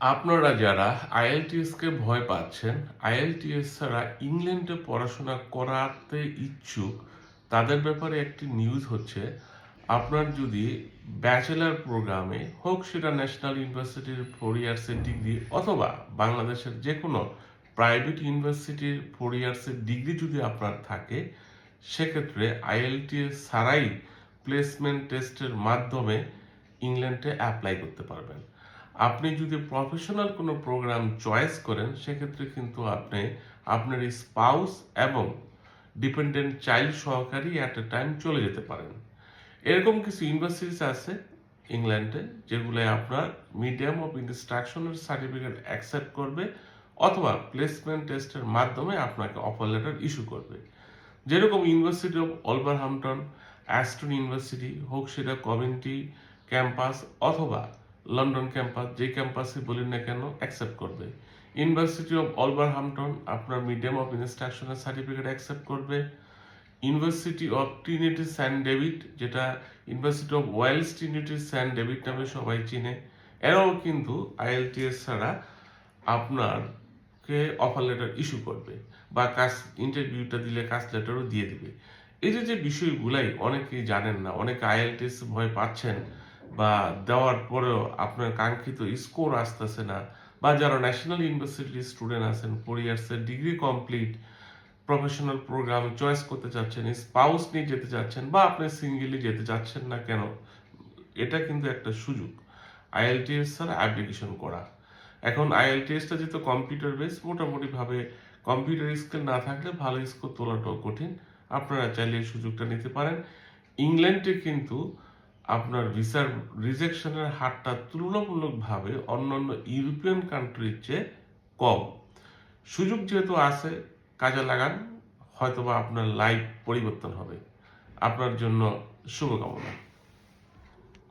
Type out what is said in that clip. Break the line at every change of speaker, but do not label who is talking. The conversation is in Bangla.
আপনারা যারা আইএলটিএস কে ভয় পাচ্ছেন, আইএলটিএস ছাড়া ইংল্যান্ডে পড়াশোনা করাতে ইচ্ছুক, তাদের ব্যাপারে একটি নিউজ হচ্ছে, আপনার যদি ব্যাচেলর প্রোগ্রামে হোক সেটা ন্যাশনাল ইউনিভার্সিটির 4 ইয়ার্সের ডিগ্রি অথবা বাংলাদেশের যে কোনো প্রাইভেট ইউনিভার্সিটির 4 ইয়ার্সের ডিগ্রি যদি আপনার থাকে, সেক্ষেত্রে আইএলটিএস ছাড়াই প্লেসমেন্ট টেস্টের মাধ্যমে ইংল্যান্ডে অ্যাপ্লাই করতে পারবেন। আপনি যদি প্রফেশনাল কোনো প্রোগ্রাম চয়েস করেন, সেক্ষেত্রে কিন্তু আপনি আপনার স্পাউস এবং ডিপেন্ডেন্ট চাইল্ড সহকারী অ্যাট এ টাইম চলে যেতে পারেন। এরকম কিছু ইউনিভার্সিটিস আছে ইংল্যান্ডে, যেগুলো আপনার মিডিয়াম অফ ইনস্ট্রাকশনের সার্টিফিকেট অ্যাকসেপ্ট করবে অথবা প্লেসমেন্ট টেস্টের মাধ্যমে আপনাকে অফার লেটার ইস্যু করবে। যেরকম ইউনিভার্সিটি অফ অলভারহ্যাম্পটন, অ্যাস্টন ইউনিভার্সিটি হোক সেটা কমিউনিটি ক্যাম্পাস অথবা লন্ডন ক্যাম্পাস, যে ক্যাম্পাসে বলি না কেন অ্যাকসেপ্ট করবে। ইউনিভার্সিটি অফ অলভারহ্যাম্পটন আপনার মিডিয়াম অফ ইনস্ট্রাকশনের সার্টিফিকেট অ্যাকসেপ্ট করবে। University of Trinity Saint David, যেটা university of Wales Trinity Saint David নামে সবাই চিনে, এরাও কিন্তু আইএলটিএস ছাড়া আপনারকে অফার লেটার ইস্যু করবে বা কাজ ইন্টারভিউটা দিলে কাজ লেটারও দিয়ে দিবে। এই যে বিষয়গুলাই অনেকেই জানেন না, অনেকে আইএলটিএস ভয় পাচ্ছেন বা দেওয়ার পরেও আপনার কাঙ্ক্ষিত স্কোর আসতেছে না, বা যারা ন্যাশনাল ইউনিভার্সিটির স্টুডেন্ট আছেন, 4 ইয়ার্সের degree complete, professional program choice করতে চাচ্ছেন, স্পাউস নিয়ে যেতে চাচ্ছেন বা আপনি সিঙ্গেলি যেতে চাচ্ছেন না কেন, এটা কিন্তু একটা সুযোগ আইএলটিএস ছাড়া অ্যাপ্লিকেশন করা। এখন আইএলটিএসটা যেহেতু কম্পিউটার বেস, মোটামুটিভাবে কম্পিউটার স্কিল না থাকলে ভালো স্কোর তোলাটাও কঠিন। আপনারা চাইলে এই সুযোগটা নিতে পারেন। ইংল্যান্ডে কিন্তু আপনার ভিসার রিজেকশনের হারটা তুলনামূলকভাবে অন্যান্য ইউরোপিয়ান কান্ট্রির চেয়ে কম। সুযোগ যেহেতু আছে, কাজে লাগান, হয়তোবা আপনার লাইফ পরিবর্তন হবে। আপনার জন্য শুভকামনা।